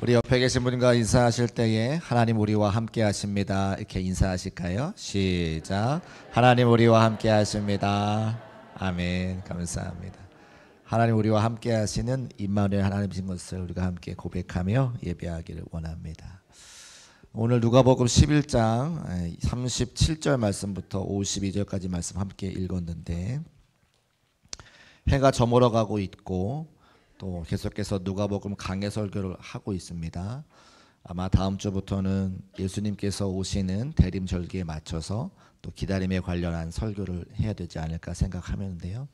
우리 옆에 계신 분과 인사하실 때에 하나님 우리와 함께 하십니다. 이렇게 인사하실까요? 시작. 하나님 우리와 함께 하십니다. 아멘. 감사합니다. 하나님 우리와 함께 하시는 임마누엘 하나님이신 것을 우리가 함께 고백하며 예배하기를 원합니다. 오늘 누가복음 11장 37절 말씀부터 52절까지 말씀 함께 읽었는데, 해가 저물어 가고 있고 또 계속해서 누가복음 강해 설교를 하고 있습니다. 아마 다음 주부터는 예수님께서 오시는 대림절기에 맞춰서 또 기다림에 관련한 설교를 해야 되지 않을까 생각하는데요.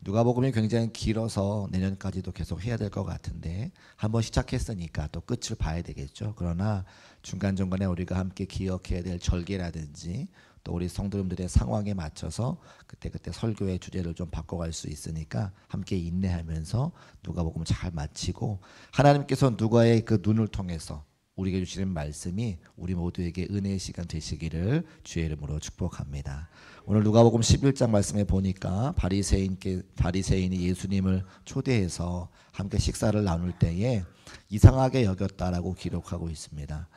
누가복음이 굉장히 길어서 내년까지도 계속 해야 될 것 같은데, 한번 시작했으니까 또 끝을 봐야 되겠죠. 그러나 중간중간에 우리가 함께 기억해야 될 절기라든지 또 우리 성도님들의 상황에 맞춰서 그때그때 설교의 주제를 좀 바꿔갈 수 있으니까 함께 인내하면서 누가복음 잘 마치고, 하나님께서 누가의 그 눈을 통해서 우리에게 주시는 말씀이 우리 모두에게 은혜의 시간 되시기를 주의 이름으로 축복합니다. 오늘 누가복음 11장 말씀에 보니까 바리새인이 예수님을 초대해서 함께 식사를 나눌 때에 이상하게 여겼다라고 기록하고 있습니다.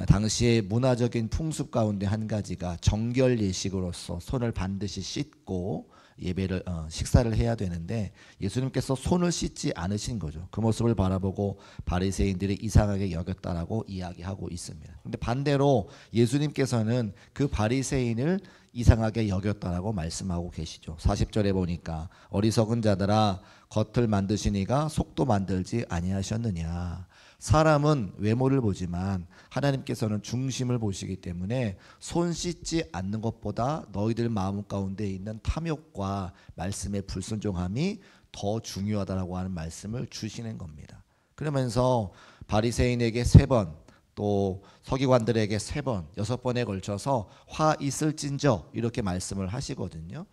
당시의 문화적인 풍습 가운데 한 가지가 정결 예식으로서 손을 반드시 씻고 예배를 식사를 해야 되는데, 예수님께서 손을 씻지 않으신 거죠. 그 모습을 바라보고 바리새인들이 이상하게 여겼다라고 이야기하고 있습니다. 그런데 반대로 예수님께서는 그 바리새인을 이상하게 여겼다라고 말씀하고 계시죠. 40절에 보니까 어리석은 자들아 겉을 만드시니가 속도 만들지 아니하셨느냐. 사람은 외모를 보지만 하나님께서는 중심을 보시기 때문에 손 씻지 않는 것보다 너희들 마음 가운데 있는 탐욕과 말씀의 불순종함이 더 중요하다라고 하는 말씀을 주시는 겁니다. 그러면서 바리새인에게 3번, 또 서기관들에게 3번, 6번에 걸쳐서 화 있을진저 이렇게 말씀을 하시거든요.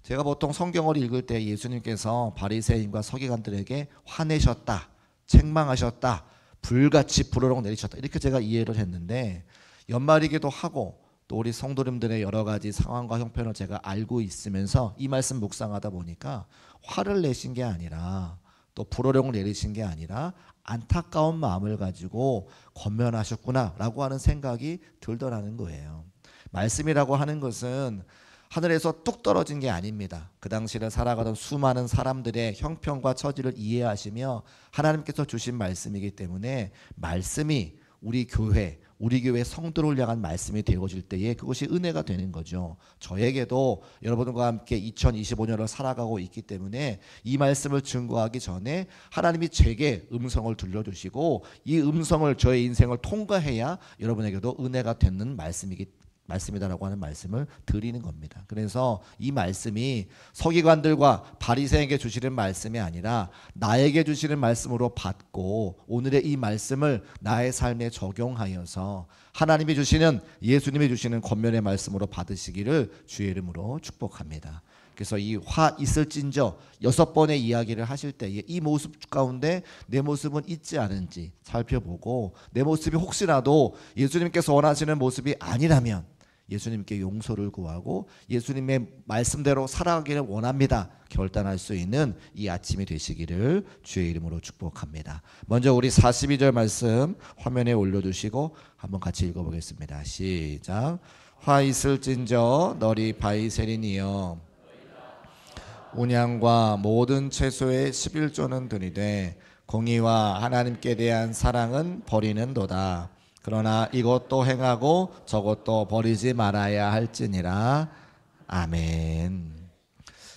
제가 보통 성경을 읽을 때 예수님께서 바리새인과 서기관들에게 화내셨다, 책망하셨다, 불같이 불호록 내리셨다, 이렇게 제가 이해를 했는데, 연말이기도 하고 또 우리 성도님들의 여러 가지 상황과 형편을 제가 알고 있으면서 이 말씀 묵상하다 보니까 화를 내신 게 아니라 또 불호령을 내리신 게 아니라 안타까운 마음을 가지고 권면하셨구나라고 하는 생각이 들더라는 거예요. 말씀이라고 하는 것은 하늘에서 뚝 떨어진 게 아닙니다. 그 당시를 살아가던 수많은 사람들의 형편과 처지를 이해하시며 하나님께서 주신 말씀이기 때문에, 말씀이 우리 교회 성도를 향한 말씀이 되어질 때에 그것이 은혜가 되는 거죠. 저에게도 여러분과 함께 2025년을 살아가고 있기 때문에 이 말씀을 증거하기 전에 하나님이 제게 음성을 들려주시고 이 음성을 저의 인생을 통과해야 여러분에게도 은혜가 되는 말씀이다라고 하는 말씀을 드리는 겁니다. 그래서 이 말씀이 서기관들과 바리새인에게 주시는 말씀이 아니라 나에게 주시는 말씀으로 받고, 오늘의 이 말씀을 나의 삶에 적용하여서 하나님이 주시는, 예수님이 주시는 권면의 말씀으로 받으시기를 주의 이름으로 축복합니다. 그래서 이 화 있을진저 6번의 이야기를 하실 때에 이 모습 가운데 내 모습은 있지 않은지 살펴보고, 내 모습이 혹시라도 예수님께서 원하시는 모습이 아니라면 예수님께 용서를 구하고 예수님의 말씀대로 살아가기를 원합니다 결단할 수 있는 이 아침이 되시기를 주의 이름으로 축복합니다. 먼저 우리 42절 말씀 화면에 올려두시고 한번 같이 읽어보겠습니다. 시작. 화 있을진저 너리 바리새인이여 온양과 모든 채소의 11조는 드리되 공의와 하나님께 대한 사랑은 버리는도다. 그러나 이것도 행하고 저것도 버리지 말아야 할지니라. 아멘.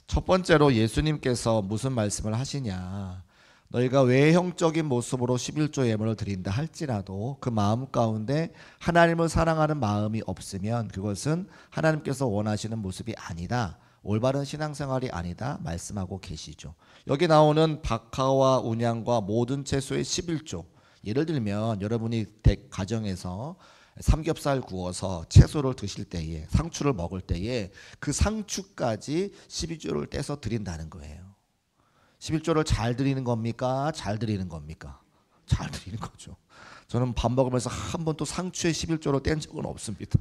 첫 번째로 예수님께서 무슨 말씀을 하시냐, 너희가 외형적인 모습으로 11조 예물을 드린다 할지라도 그 마음 가운데 하나님을 사랑하는 마음이 없으면 그것은 하나님께서 원하시는 모습이 아니다, 올바른 신앙생활이 아니다 말씀하고 계시죠. 여기 나오는 박하와 운양과 모든 채소의 11조, 예를 들면 여러분이 가정에서 삼겹살 구워서 채소를 드실 때에, 상추를 먹을 때에 그 상추까지 12조를 떼서 드린다는 거예요. 11조를 잘 드리는 겁니까? 잘 드리는 겁니까? 잘 드리는 거죠. 저는 밥 먹으면서 한 번도 상추에 11조를 뗀 적은 없습니다.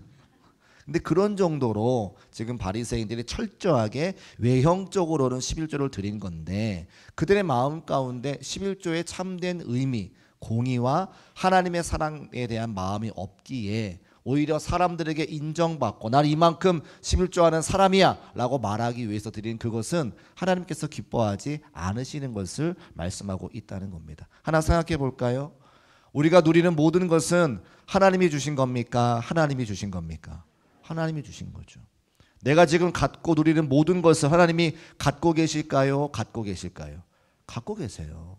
근데 그런 정도로 지금 바리새인들이 철저하게 외형적으로는 11조를 드린 건데 그들의 마음 가운데 11조의 참된 의미, 공의와 하나님의 사랑에 대한 마음이 없기에 오히려 사람들에게 인정받고 난 이만큼 11조 하는 사람이야 라고 말하기 위해서 드린 그것은 하나님께서 기뻐하지 않으시는 것을 말씀하고 있다는 겁니다. 하나 생각해 볼까요? 우리가 누리는 모든 것은 하나님이 주신 겁니까? 하나님이 주신 겁니까? 하나님이 주신 거죠. 내가 지금 갖고 누리는 모든 것을 하나님이 갖고 계실까요? 갖고 계실까요? 갖고 계세요.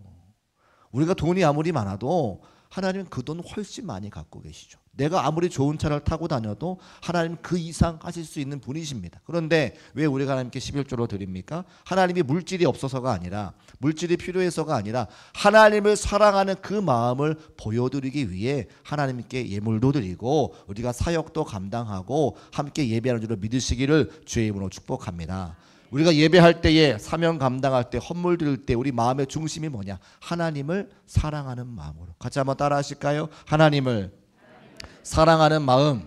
우리가 돈이 아무리 많아도 하나님은 그 돈 훨씬 많이 갖고 계시죠. 내가 아무리 좋은 차를 타고 다녀도 하나님은 그 이상 하실 수 있는 분이십니다. 그런데 왜 우리가 하나님께 11조로 드립니까? 하나님이 물질이 없어서가 아니라 물질이 필요해서가 아니라 하나님을 사랑하는 그 마음을 보여드리기 위해 하나님께 예물도 드리고 우리가 사역도 감당하고 함께 예배하는 줄로 믿으시기를 주의 이름으로 축복합니다. 우리가 예배할 때에 사명 감당할 때 헌물 드릴 때 우리 마음의 중심이 뭐냐? 하나님을 사랑하는 마음으로. 같이 한번 따라 하실까요? 하나님을 사랑하는 마음.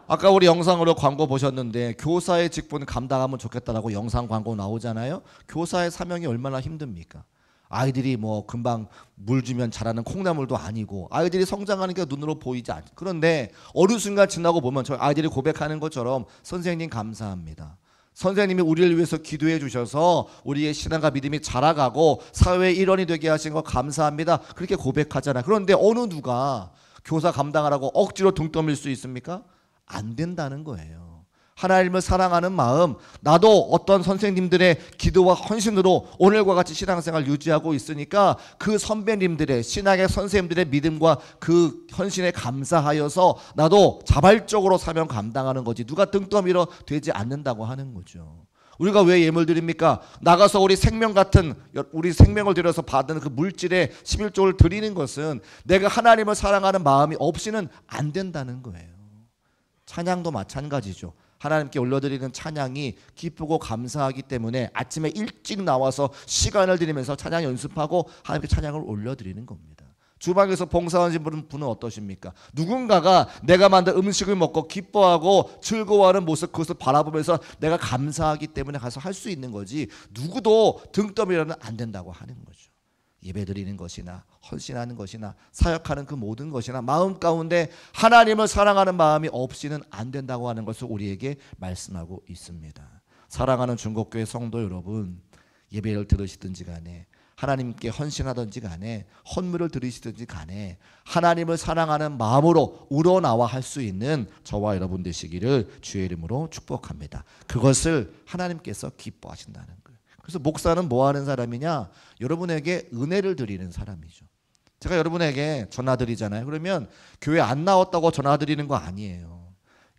아까 우리 영상으로 광고 보셨는데 교사의 직분 감당하면 좋겠다라고 영상 광고 나오잖아요. 교사의 사명이 얼마나 힘듭니까? 아이들이 뭐 금방 물 주면 자라는 콩나물도 아니고 아이들이 성장하는 게 눈으로 보이지 않죠. 그런데 어느 순간 지나고 보면 저 아이들이 고백하는 것처럼 선생님 감사합니다. 선생님이 우리를 위해서 기도해 주셔서 우리의 신앙과 믿음이 자라가고 사회의 일원이 되게 하신 거 감사합니다. 그렇게 고백하잖아요. 그런데 어느 누가 교사 감당하라고 억지로 등 떠밀 수 있습니까? 안 된다는 거예요. 하나님을 사랑하는 마음, 나도 어떤 선생님들의 기도와 헌신으로 오늘과 같이 신앙생활 유지하고 있으니까 그 선배님들의 신앙의 선생님들의 믿음과 그 헌신에 감사하여서 나도 자발적으로 사명 감당하는 거지 누가 등 떠밀어 되지 않는다고 하는 거죠. 우리가 왜 예물 드립니까? 나가서 우리 생명 같은 우리 생명을 들여서 받은 그 물질에 11조를 드리는 것은 내가 하나님을 사랑하는 마음이 없이는 안 된다는 거예요. 찬양도 마찬가지죠. 하나님께 올려드리는 찬양이 기쁘고 감사하기 때문에 아침에 일찍 나와서 시간을 들이면서 찬양 연습하고 하나님께 찬양을 올려드리는 겁니다. 주방에서 봉사하는 분은 어떠십니까? 누군가가 내가 만든 음식을 먹고 기뻐하고 즐거워하는 모습 그것을 바라보면서 내가 감사하기 때문에 가서 할 수 있는 거지 누구도 등 떠밀어는 안 된다고 하는 거죠. 예배드리는 것이나 헌신하는 것이나 사역하는 그 모든 것이나 마음 가운데 하나님을 사랑하는 마음이 없이는 안 된다고 하는 것을 우리에게 말씀하고 있습니다. 사랑하는 중국교회 성도 여러분, 예배를 들으시든지 간에 하나님께 헌신하든지 간에 헌물을 드리시든지 간에 하나님을 사랑하는 마음으로 우러나와 할 수 있는 저와 여러분 되시기를 주의 이름으로 축복합니다. 그것을 하나님께서 기뻐하신다는 거예요. 그래서 목사는 뭐 하는 사람이냐? 여러분에게 은혜를 드리는 사람이죠. 제가 여러분에게 전화 드리잖아요. 그러면 교회 안 나왔다고 전화 드리는 거 아니에요.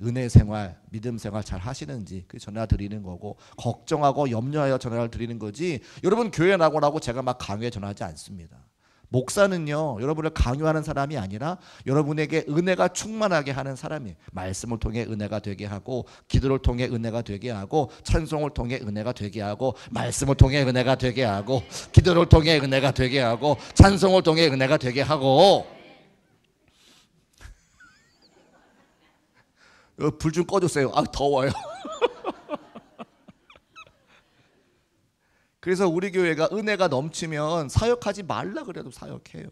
은혜 생활, 믿음 생활 잘 하시는지 그 전화 드리는 거고 걱정하고 염려하여 전화를 드리는 거지 여러분 교회 나오라고 제가 막 강요해 전화하지 않습니다. 목사는요 여러분을 강요하는 사람이 아니라 여러분에게 은혜가 충만하게 하는 사람이에요. 말씀을 통해 은혜가 되게 하고 기도를 통해 은혜가 되게 하고 찬송을 통해 은혜가 되게 하고 말씀을 통해 은혜가 되게 하고 기도를 통해 은혜가 되게 하고 찬송을 통해 은혜가 되게 하고 불 좀 꺼주세요. 아 더워요. 그래서 우리 교회가 은혜가 넘치면 사역하지 말라 그래도 사역해요.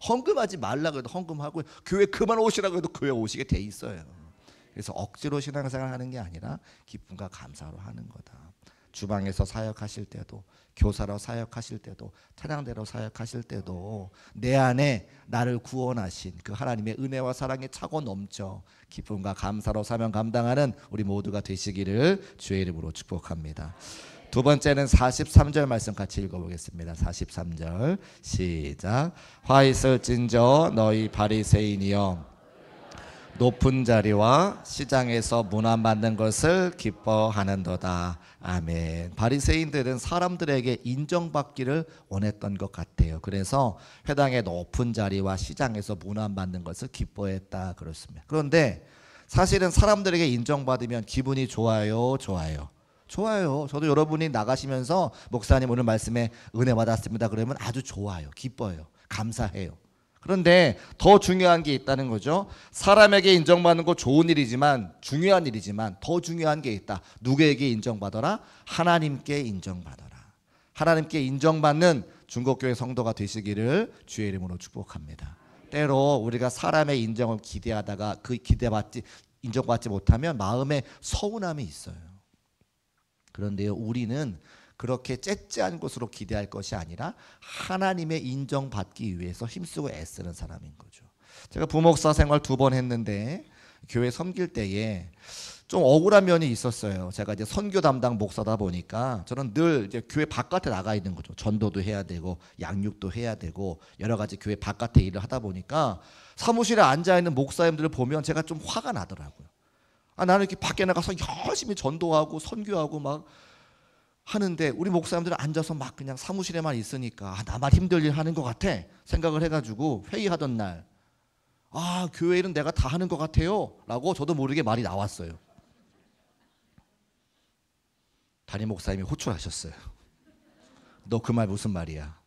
헌금하지 말라 그래도 헌금하고 교회 그만 오시라 그래도 교회 오시게 돼 있어요. 그래서 억지로 신앙생활 하는 게 아니라 기쁨과 감사로 하는 거다. 주방에서 사역하실 때도 교사로 사역하실 때도 찬양대로 사역하실 때도 내 안에 나를 구원하신 그 하나님의 은혜와 사랑이 차고 넘쳐 기쁨과 감사로 사명 감당하는 우리 모두가 되시기를 주의 이름으로 축복합니다. 두 번째는 43절 말씀 같이 읽어보겠습니다. 43절 시작. 화 있을진저 너희 바리새인이여 높은 자리와 시장에서 문안받는 것을 기뻐하는도다. 아멘. 바리새인들은 사람들에게 인정받기를 원했던 것 같아요. 그래서 회당의 높은 자리와 시장에서 문안받는 것을 기뻐했다 그렇습니다. 그런데 사실은 사람들에게 인정받으면 기분이 좋아요, 좋아요? 좋아요. 저도 여러분이 나가시면서 목사님 오늘 말씀에 은혜 받았습니다 그러면 아주 좋아요. 기뻐요. 감사해요. 그런데 더 중요한 게 있다는 거죠. 사람에게 인정받는 거 좋은 일이지만, 중요한 일이지만 더 중요한 게 있다. 누구에게 인정받아라? 하나님께 인정받아라. 하나님께 인정받는 중국교회 성도가 되시기를 주의 이름으로 축복합니다. 때로 우리가 사람의 인정을 기대하다가 그 인정받지 못하면 마음에 서운함이 있어요. 그런데요, 우리는 그렇게 째째한 것으로 기대할 것이 아니라 하나님의 인정받기 위해서 힘쓰고 애쓰는 사람인 거죠. 제가 부목사 생활 2번 했는데 교회 섬길 때에 좀 억울한 면이 있었어요. 제가 이제 선교 담당 목사다 보니까 저는 늘 이제 교회 바깥에 나가 있는 거죠. 전도도 해야 되고 양육도 해야 되고 여러 가지 교회 바깥에 일을 하다 보니까 사무실에 앉아 있는 목사님들을 보면 제가 좀 화가 나더라고요. 나는 이렇게 밖에 나가서 열심히 전도하고 선교하고 막 하는데 우리 목사님들은 앉아서 막 그냥 사무실에만 있으니까 나만 힘들 일 하는 것 같아 생각을 해가지고 회의하던 날 교회 일은 내가 다 하는 것 같아요 라고 저도 모르게 말이 나왔어요. 담임 목사님이 호출하셨어요. 너 그 말 무슨 말이야?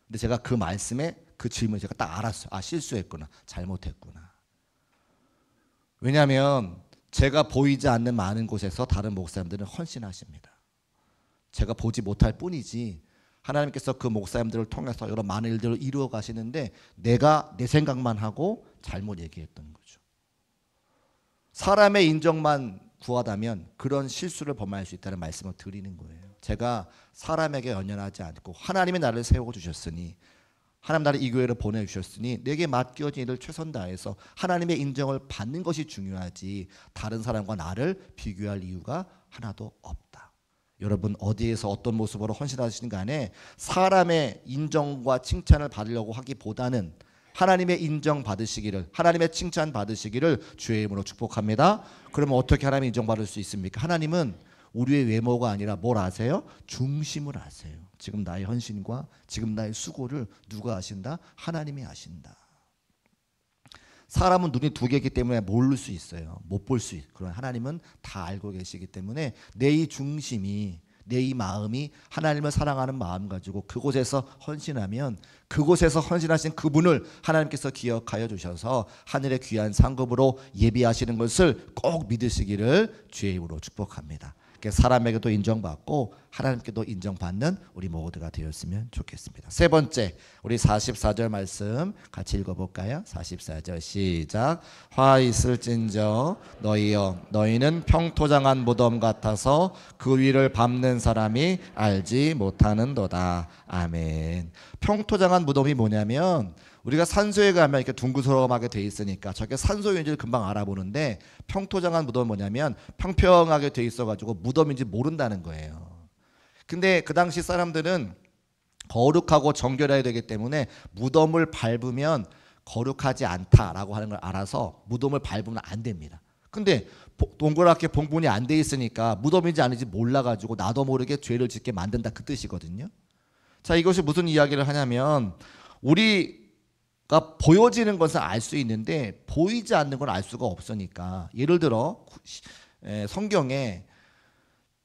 근데 제가 그 말씀에 그 질문을 제가 딱 알았어요. 실수했구나, 잘못했구나. 왜냐하면 제가 보이지 않는 많은 곳에서 다른 목사님들은 헌신하십니다. 제가 보지 못할 뿐이지 하나님께서 그 목사님들을 통해서 여러 많은 일들을 이루어 가시는데 내가 내 생각만 하고 잘못 얘기했던 거죠. 사람의 인정만 구하다면 그런 실수를 범할 수 있다는 말씀을 드리는 거예요. 제가 사람에게 연연하지 않고 하나님의 나를 세워주셨으니 하나님 나를 이 교회를 보내주셨으니 내게 맡겨진 일을 최선 다해서 하나님의 인정을 받는 것이 중요하지 다른 사람과 나를 비교할 이유가 하나도 없다. 여러분 어디에서 어떤 모습으로 헌신하시는 간에 사람의 인정과 칭찬을 받으려고 하기보다는 하나님의 인정 받으시기를, 하나님의 칭찬 받으시기를 주의 이름으로 축복합니다. 그러면 어떻게 하나님의 인정받을 수 있습니까? 하나님은 우리의 외모가 아니라 뭘 아세요? 중심을 아세요. 지금 나의 헌신과 지금 나의 수고를 누가 아신다? 하나님이 아신다. 사람은 눈이 2개이기 때문에 모를 수 있어요. 못 볼 수 있어요. 그러나 하나님은 다 알고 계시기 때문에 내 이 중심이, 내 이 마음이 하나님을 사랑하는 마음 가지고 그곳에서 헌신하면 그곳에서 헌신하신 그분을 하나님께서 기억하여 주셔서 하늘의 귀한 상급으로 예비하시는 것을 꼭 믿으시기를 주의 이름으로 축복합니다. 사람에게도 인정받고 하나님께도 인정받는 우리 모두가 되었으면 좋겠습니다. 세 번째, 우리 44절 말씀 같이 읽어볼까요? 44절 시작. 화 있을진저 너희여 너희는 평토장한 무덤 같아서 그 위를 밟는 사람이 알지 못하는도다. 아멘. 평토장한 무덤이 뭐냐면 우리가 산소에 가면 이렇게 둥그스름하게 돼 있으니까 저게 산소인지를 금방 알아보는데 평토장한 무덤은 뭐냐면 평평하게 돼 있어가지고 무덤인지 모른다는 거예요. 근데 그 당시 사람들은 거룩하고 정결해야 되기 때문에 무덤을 밟으면 거룩하지 않다라고 하는 걸 알아서 무덤을 밟으면 안 됩니다. 근데 동그랗게 봉분이 안 돼 있으니까 무덤인지 아닌지 몰라가지고 나도 모르게 죄를 짓게 만든다 그 뜻이거든요. 자, 이것이 무슨 이야기를 하냐면 우리가 보여지는 것은 알 수 있는데 보이지 않는 건 알 수가 없으니까 예를 들어 성경에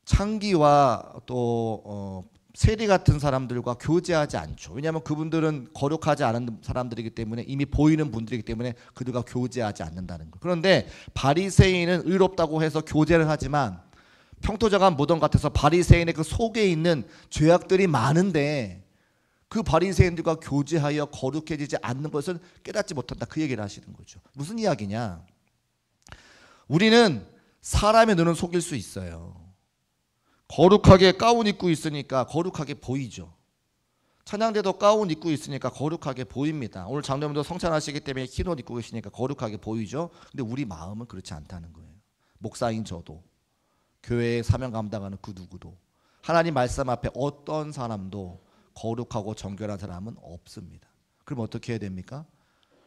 창기와 또 세리 같은 사람들과 교제하지 않죠. 왜냐하면 그분들은 거룩하지 않은 사람들이기 때문에 이미 보이는 분들이기 때문에 그들과 교제하지 않는다는 거. 그런데 바리새인은 의롭다고 해서 교제를 하지만 평토장한 무덤 같아서 바리새인의 그 속에 있는 죄악들이 많은데 그 바리새인들과 교제하여 거룩해지지 않는 것을 깨닫지 못한다. 그 얘기를 하시는 거죠. 무슨 이야기냐? 우리는 사람의 눈은 속일 수 있어요. 거룩하게 가운 입고 있으니까 거룩하게 보이죠. 찬양대도 가운 입고 있으니까 거룩하게 보입니다. 오늘 장로님도 성찬하시기 때문에 흰 옷 입고 계시니까 거룩하게 보이죠. 근데 우리 마음은 그렇지 않다는 거예요. 목사인 저도, 교회의 사명 감당하는 그 누구도, 하나님 말씀 앞에 어떤 사람도 거룩하고 정결한 사람은 없습니다. 그럼 어떻게 해야 됩니까?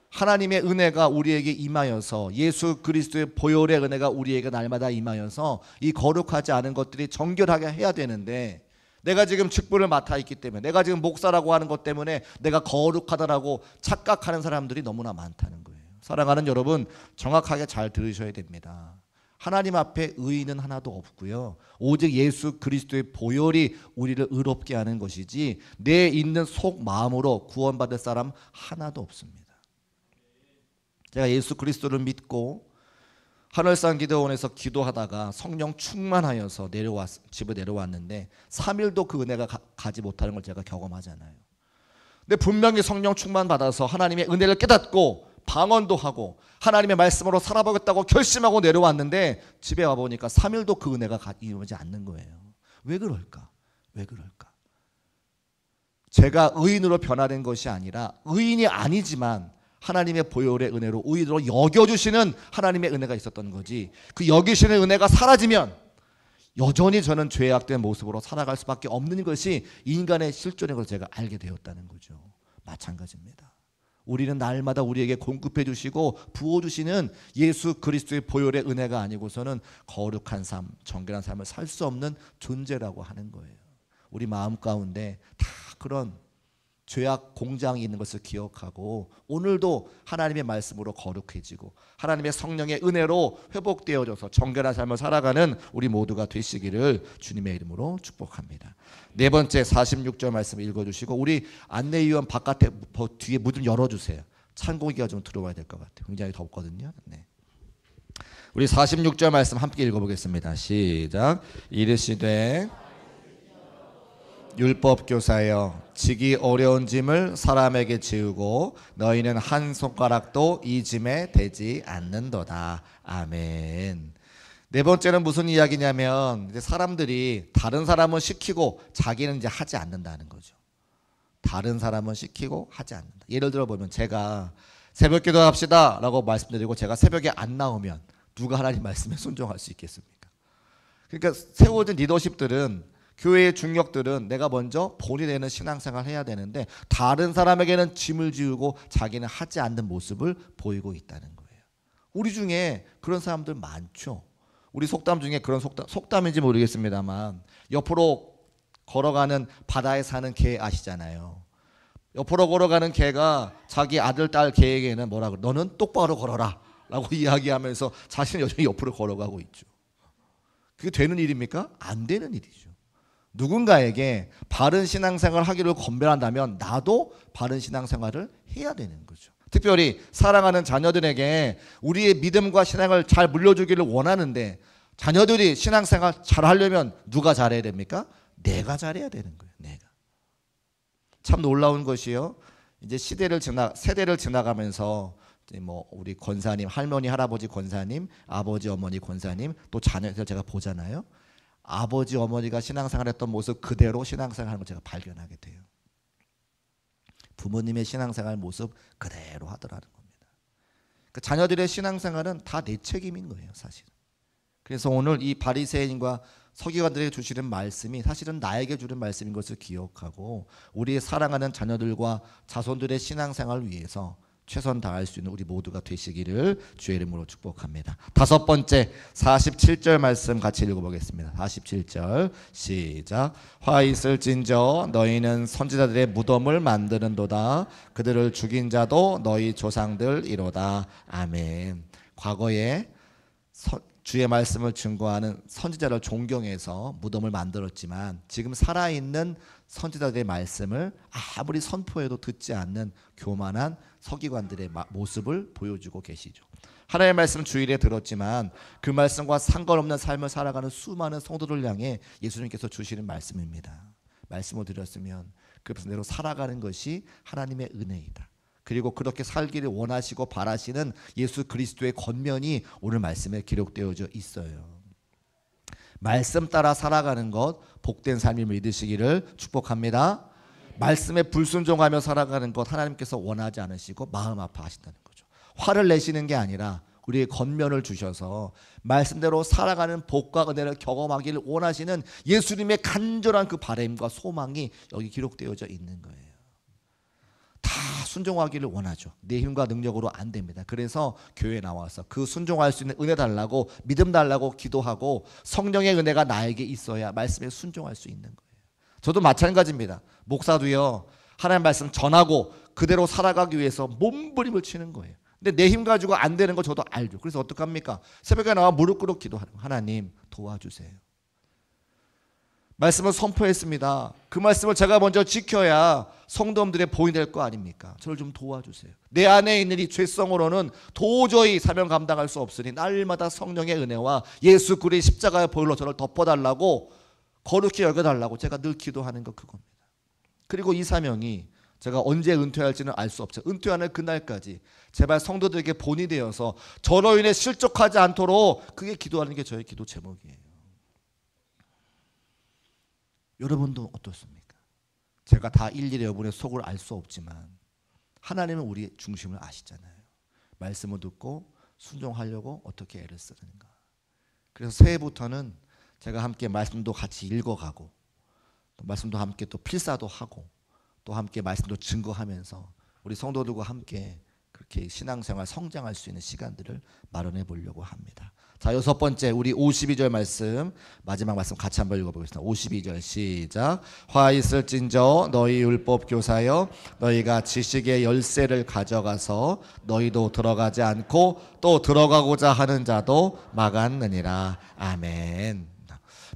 하나님의 은혜가 우리에게 임하여서 예수 그리스도의 보혈의 은혜가 우리에게 날마다 임하여서 이 거룩하지 않은 것들이 정결하게 해야 되는데 내가 지금 직분을 맡아 있기 때문에 내가 지금 목사라고 하는 것 때문에 내가 거룩하다라고 착각하는 사람들이 너무나 많다는 거예요. 사랑하는 여러분, 정확하게 잘 들으셔야 됩니다. 하나님 앞에 의인은 하나도 없고요. 오직 예수 그리스도의 보혈이 우리를 의롭게 하는 것이지 내 있는 속 마음으로 구원받을 사람 하나도 없습니다. 제가 예수 그리스도를 믿고 하늘산 기도원에서 기도하다가 성령 충만하여서 집에 내려왔는데 3일도 그 은혜가 가지 못하는 걸 제가 경험하잖아요. 근데 분명히 성령 충만 받아서 하나님의 은혜를 깨닫고 방언도 하고 하나님의 말씀으로 살아보겠다고 결심하고 내려왔는데 집에 와보니까 3일도 그 은혜가 이루어지지 않는 거예요. 왜 그럴까? 왜 그럴까? 제가 의인으로 변화된 것이 아니라 의인이 아니지만 하나님의 보혈의 은혜로 의인으로 여겨주시는 하나님의 은혜가 있었던 거지, 그 여기시는 은혜가 사라지면 여전히 저는 죄악된 모습으로 살아갈 수밖에 없는 것이 인간의 실존인 것을 제가 알게 되었다는 거죠. 마찬가지입니다. 우리는 날마다 우리에게 공급해 주시고 부어주시는 예수 그리스도의 보혈의 은혜가 아니고서는 거룩한 삶, 정결한 삶을 살 수 없는 존재라고 하는 거예요. 우리 마음 가운데 다 그런 죄악 공장이 있는 것을 기억하고 오늘도 하나님의 말씀으로 거룩해지고 하나님의 성령의 은혜로 회복되어져서 정결한 삶을 살아가는 우리 모두가 되시기를 주님의 이름으로 축복합니다. 네 번째 46절 말씀 읽어주시고 우리 안내위원 바깥에 뒤에 문 좀 열어주세요. 찬 공기가 좀 들어와야 될 것 같아요. 굉장히 덥거든요. 네. 우리 46절 말씀 함께 읽어보겠습니다. 시작. 이르시되 율법교사여 지기 어려운 짐을 사람에게 지우고 너희는 한 손가락도 이 짐에 대지 않는도다. 아멘. 네 번째는 무슨 이야기냐면 이제 사람들이 다른 사람은 시키고 자기는 이제 하지 않는다는 거죠. 다른 사람은 시키고 하지 않는다. 예를 들어 보면 제가 새벽 기도합시다 라고 말씀드리고 제가 새벽에 안 나오면 누가 하나님 말씀에 순종할 수 있겠습니까? 그러니까 세워진 리더십들은, 교회의 중역들은 내가 먼저 본이 되는 신앙생활을 해야 되는데 다른 사람에게는 짐을 지우고 자기는 하지 않는 모습을 보이고 있다는 거예요. 우리 중에 그런 사람들 많죠. 우리 속담 중에 그런 속담인지 모르겠습니다만 옆으로 걸어가는 바다에 사는 개 아시잖아요. 옆으로 걸어가는 개가 자기 아들 딸 개에게는 뭐라 그래? 너는 똑바로 걸어라 라고 이야기하면서 자신은 여전히 옆으로 걸어가고 있죠. 그게 되는 일입니까? 안 되는 일이죠. 누군가에게 바른 신앙생활을 하기를 권면한다면 나도 바른 신앙생활을 해야 되는 거죠. 특별히 사랑하는 자녀들에게 우리의 믿음과 신앙을 잘 물려주기를 원하는데 자녀들이 신앙생활 잘 하려면 누가 잘해야 됩니까? 내가 잘해야 되는 거예요. 내가. 참 놀라운 것이요. 이제 세대를 지나가면서 뭐 우리 권사님, 할머니, 할아버지 권사님, 아버지, 어머니 권사님, 또 자녀들 제가 보잖아요. 아버지 어머니가 신앙생활했던 모습 그대로 신앙생활하는 걸 제가 발견하게 돼요. 부모님의 신앙생활 모습 그대로 하더라는 겁니다. 그러니까 자녀들의 신앙생활은 다 내 책임인 거예요, 사실은. 그래서 오늘 이 바리새인과 서기관들에게 주시는 말씀이 사실은 나에게 주는 말씀인 것을 기억하고 우리의 사랑하는 자녀들과 자손들의 신앙생활을 위해서 최선 다할 수 있는 우리 모두가 되시기를 주의 이름으로 축복합니다. 다섯 번째 47절 말씀 같이 읽어보겠습니다. 47절 시작. 화 있을진저 너희는 선지자들의 무덤을 만드는도다. 그들을 죽인 자도 너희 조상들이로다. 아멘. 과거에 주의 말씀을 증거하는 선지자를 존경해서 무덤을 만들었지만 지금 살아있는 선지자들의 말씀을 아무리 선포해도 듣지 않는 교만한 서기관들의 모습을 보여주고 계시죠. 하나님의 말씀 주일에 들었지만 그 말씀과 상관없는 삶을 살아가는 수많은 성도들 향해 예수님께서 주시는 말씀입니다. 말씀을 드렸으면 그 말씀대로 살아가는 것이 하나님의 은혜이다. 그리고 그렇게 살기를 원하시고 바라시는 예수 그리스도의 권면이 오늘 말씀에 기록되어져 있어요. 말씀 따라 살아가는 것 복된 삶을 믿으시기를 축복합니다. 말씀에 불순종하며 살아가는 것 하나님께서 원하지 않으시고 마음 아파하신다는 거죠. 화를 내시는 게 아니라 우리의 권면을 주셔서 말씀대로 살아가는 복과 은혜를 경험하기를 원하시는 예수님의 간절한 그 바람과 소망이 여기 기록되어져 있는 거예요. 다 순종하기를 원하죠. 내 힘과 능력으로 안 됩니다. 그래서 교회에 나와서 그 순종할 수 있는 은혜 달라고 믿음 달라고 기도하고 성령의 은혜가 나에게 있어야 말씀에 순종할 수 있는 거예요. 저도 마찬가지입니다. 목사도요. 하나님 말씀 전하고 그대로 살아가기 위해서 몸부림을 치는 거예요. 근데 내 힘 가지고 안 되는 거 저도 알죠. 그래서 어떡합니까? 새벽에 나와 무릎 꿇고 기도하는 거예요. 하나님 도와주세요. 말씀을 선포했습니다. 그 말씀을 제가 먼저 지켜야 성도들의 보인이 될 거 아닙니까? 저를 좀 도와주세요. 내 안에 있는 이 죄성으로는 도저히 사명 감당할 수 없으니 날마다 성령의 은혜와 예수 그리스도의 십자가의 보혈로 저를 덮어달라고, 거룩히 여겨달라고 제가 늘 기도하는 거 그겁니다. 그리고 이 사명이 제가 언제 은퇴할지는 알 수 없죠. 은퇴하는 그날까지 제발 성도들에게 본이 되어서 저로 인해 실족하지 않도록 그게 기도하는 게 저의 기도 제목이에요. 여러분도 어떻습니까? 제가 다 일일이 여러분의 속을 알 수 없지만 하나님은 우리의 중심을 아시잖아요. 말씀을 듣고 순종하려고 어떻게 애를 쓰는가. 그래서 새해부터는 제가 함께 말씀도 같이 읽어가고 또 말씀도 함께 또 필사도 하고 또 함께 말씀도 증거하면서 우리 성도들과 함께 그렇게 신앙생활 성장할 수 있는 시간들을 마련해 보려고 합니다. 자, 6번째 우리 52절 말씀, 마지막 말씀 같이 한번 읽어보겠습니다. 52절 시작. 화 있을진저 너희 율법 교사여 너희가 지식의 열쇠를 가져가서 너희도 들어가지 않고 또 들어가고자 하는 자도 막았느니라. 아멘.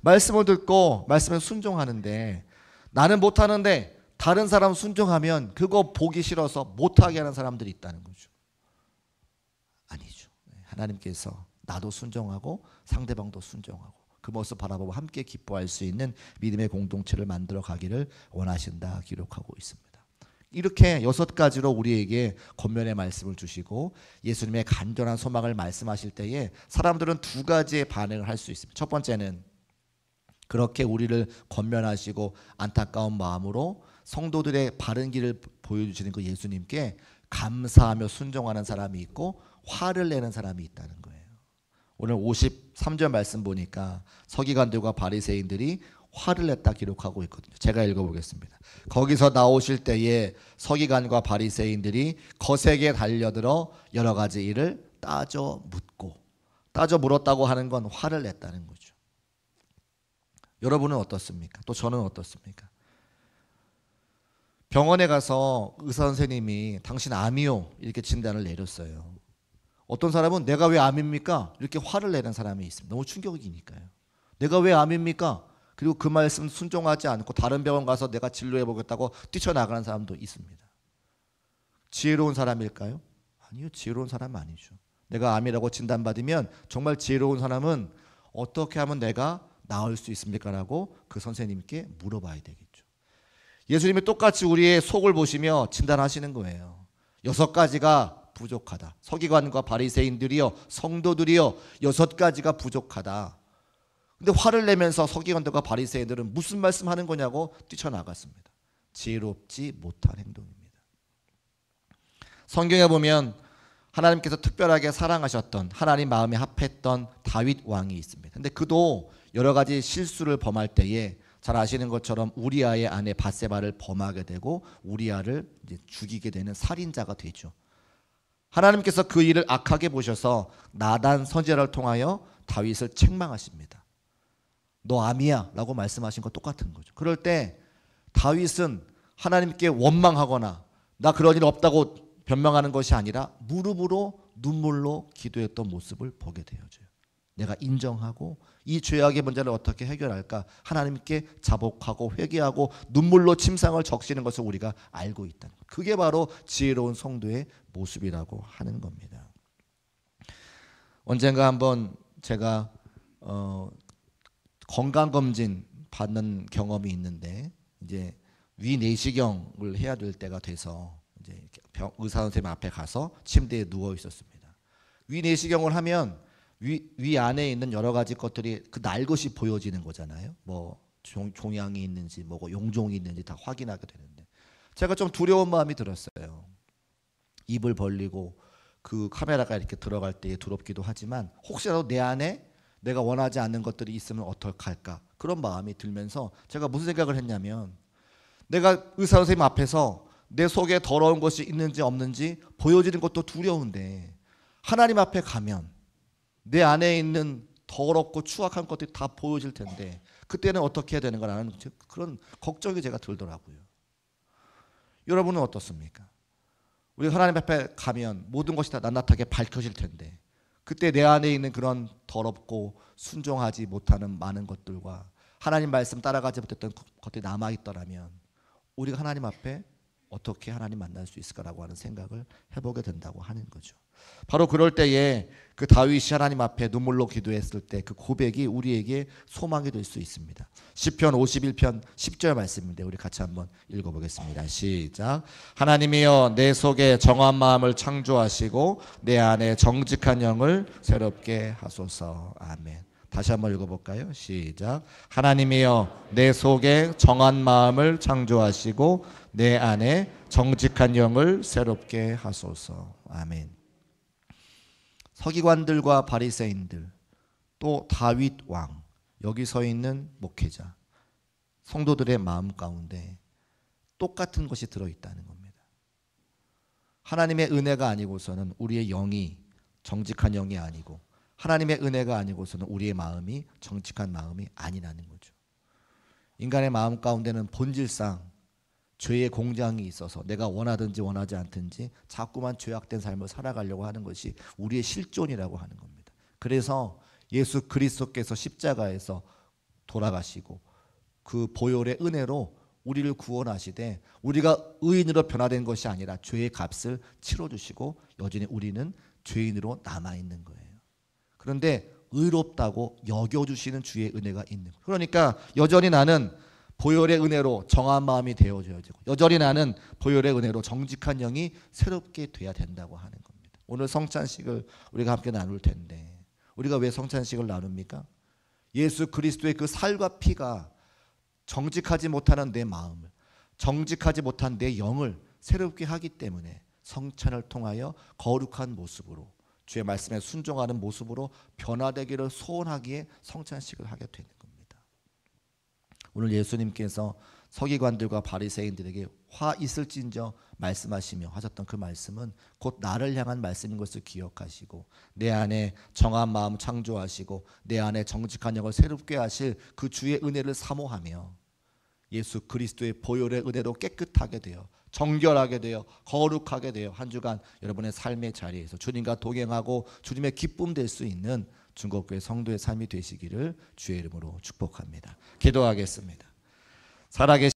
말씀을 듣고 말씀에 순종하는데 나는 못하는데 다른 사람 순종하면 그거 보기 싫어서 못하게 하는 사람들이 있다는 거죠. 아니죠. 하나님께서 나도 순종하고 상대방도 순종하고 그 모습 바라보고 함께 기뻐할 수 있는 믿음의 공동체를 만들어 가기를 원하신다 기록하고 있습니다. 이렇게 6가지로 우리에게 권면의 말씀을 주시고 예수님의 간절한 소망을 말씀하실 때에 사람들은 2가지의 반응을 할 수 있습니다. 첫 번째는 그렇게 우리를 권면하시고 안타까운 마음으로 성도들의 바른 길을 보여주시는 그 예수님께 감사하며 순종하는 사람이 있고 화를 내는 사람이 있다는 거예요. 오늘 53절 말씀 보니까 서기관들과 바리새인들이 화를 냈다 기록하고 있거든요. 제가 읽어보겠습니다. 거기서 나오실 때에 서기관과 바리새인들이 거세게 달려들어 여러 가지 일을 따져 묻고, 따져 물었다고 하는 건 화를 냈다는 거죠. 여러분은 어떻습니까? 또 저는 어떻습니까? 병원에 가서 의사 선생님이 당신 암이요 이렇게 진단을 내렸어요. 어떤 사람은 내가 왜 암입니까? 이렇게 화를 내는 사람이 있습니다. 너무 충격이니까요. 내가 왜 암입니까? 그리고 그 말씀 순종하지 않고 다른 병원 가서 내가 진료해보겠다고 뛰쳐나가는 사람도 있습니다. 지혜로운 사람일까요? 아니요, 지혜로운 사람은 아니죠. 내가 암이라고 진단받으면 정말 지혜로운 사람은 어떻게 하면 내가 나을 수 있습니까? 라고 그 선생님께 물어봐야 되겠죠. 예수님이 똑같이 우리의 속을 보시며 진단하시는 거예요. 6가지가 부족하다. 서기관과 바리새인들이요, 성도들이요, 6가지가 부족하다. 근데 화를 내면서 서기관들과 바리새인들은 무슨 말씀하는 거냐고 뛰쳐나갔습니다. 지혜롭지 못한 행동입니다. 성경에 보면 하나님께서 특별하게 사랑하셨던, 하나님 마음에 합했던 다윗 왕이 있습니다. 근데 그도 여러 가지 실수를 범할 때에 잘 아시는 것처럼 우리아의 아내 밧세바를 범하게 되고 우리아를 이제 죽이게 되는 살인자가 되죠. 하나님께서 그 일을 악하게 보셔서 나단 선지자를 통하여 다윗을 책망하십니다. 너 암이야 라고 말씀하신 거 똑같은 거죠. 그럴 때 다윗은 하나님께 원망하거나 나 그런 일 없다고 변명하는 것이 아니라 무릎으로 눈물로 기도했던 모습을 보게 되어져요. 내가 인정하고 이 죄악의 문제를 어떻게 해결할까 하나님께 자복하고 회개하고 눈물로 침상을 적시는 것을 우리가 알고 있다는 것. 그게 바로 지혜로운 성도의 모습이라고 하는 겁니다. 언젠가 한번 제가 건강검진 받는 경험이 있는데 이제 위내시경을 해야 될 때가 돼서 이제 의사 선생님 앞에 가서 침대에 누워 있었습니다. 위내시경을 하면 위 안에 있는 여러 가지 것들이 그 날것이 보여지는 거잖아요. 뭐 종양이 있는지 뭐고 용종이 있는지 다 확인하게 되는데 제가 좀 두려운 마음이 들었어요. 입을 벌리고 그 카메라가 이렇게 들어갈 때 두렵기도 하지만 혹시라도 내 안에 내가 원하지 않는 것들이 있으면 어떡할까 그런 마음이 들면서 제가 무슨 생각을 했냐면 내가 의사 선생님 앞에서 내 속에 더러운 것이 있는지 없는지 보여지는 것도 두려운데 하나님 앞에 가면 내 안에 있는 더럽고 추악한 것들이 다 보여질 텐데 그때는 어떻게 해야 되는가라는 그런 걱정이 제가 들더라고요. 여러분은 어떻습니까? 우리 하나님 앞에 가면 모든 것이 다 낱낱하게 밝혀질 텐데 그때 내 안에 있는 그런 더럽고 순종하지 못하는 많은 것들과 하나님 말씀 따라가지 못했던 것들이 남아있더라면 우리가 하나님 앞에 어떻게 하나님 만날 수 있을까라고 하는 생각을 해보게 된다고 하는 거죠. 바로 그럴 때에 그 다윗이 하나님 앞에 눈물로 기도했을 때 그 고백이 우리에게 소망이 될 수 있습니다. 시편 51편 10절 말씀인데 우리 같이 한번 읽어보겠습니다. 시작. 하나님이여 내 속에 정한 마음을 창조하시고 내 안에 정직한 영을 새롭게 하소서. 아멘. 다시 한번 읽어볼까요? 시작. 하나님이여 내 속에 정한 마음을 창조하시고 내 안에 정직한 영을 새롭게 하소서. 아멘. 서기관들과 바리새인들 또 다윗 왕 여기 서 있는 목회자 성도들의 마음 가운데 똑같은 것이 들어있다는 겁니다. 하나님의 은혜가 아니고서는 우리의 영이 정직한 영이 아니고 하나님의 은혜가 아니고서는 우리의 마음이 정직한 마음이 아니라는 거죠. 인간의 마음 가운데는 본질상 죄의 공장이 있어서 내가 원하든지 원하지 않든지 자꾸만 죄악된 삶을 살아가려고 하는 것이 우리의 실존이라고 하는 겁니다. 그래서 예수 그리스도께서 십자가에서 돌아가시고 그 보혈의 은혜로 우리를 구원하시되 우리가 의인으로 변화된 것이 아니라 죄의 값을 치러주시고 여전히 우리는 죄인으로 남아있는 거예요. 그런데 의롭다고 여겨주시는 주의 은혜가 있는 거예요. 그러니까 여전히 나는 보혈의 은혜로 정한 마음이 되어져야 되고 여전히 나는 보혈의 은혜로 정직한 영이 새롭게 돼야 된다고 하는 겁니다. 오늘 성찬식을 우리가 함께 나눌 텐데 우리가 왜 성찬식을 나눕니까? 예수 그리스도의 그 살과 피가 정직하지 못하는 내 마음을 정직하지 못한 내 영을 새롭게 하기 때문에 성찬을 통하여 거룩한 모습으로 주의 말씀에 순종하는 모습으로 변화되기를 소원하기에 성찬식을 하게 되는 겁니다. 오늘 예수님께서 서기관들과 바리새인들에게 화 있을진저 말씀하시며 하셨던 그 말씀은 곧 나를 향한 말씀인 것을 기억하시고 내 안에 정한 마음 창조하시고 내 안에 정직한 영을 새롭게 하실 그 주의 은혜를 사모하며 예수 그리스도의 보혈의 은혜로 깨끗하게 되어 정결하게 되어 거룩하게 되어 한 주간 여러분의 삶의 자리에서 주님과 동행하고 주님의 기쁨 될 수 있는 중국교회 성도의 삶이 되시기를 주의 이름으로 축복합니다. 기도하겠습니다. 살아계신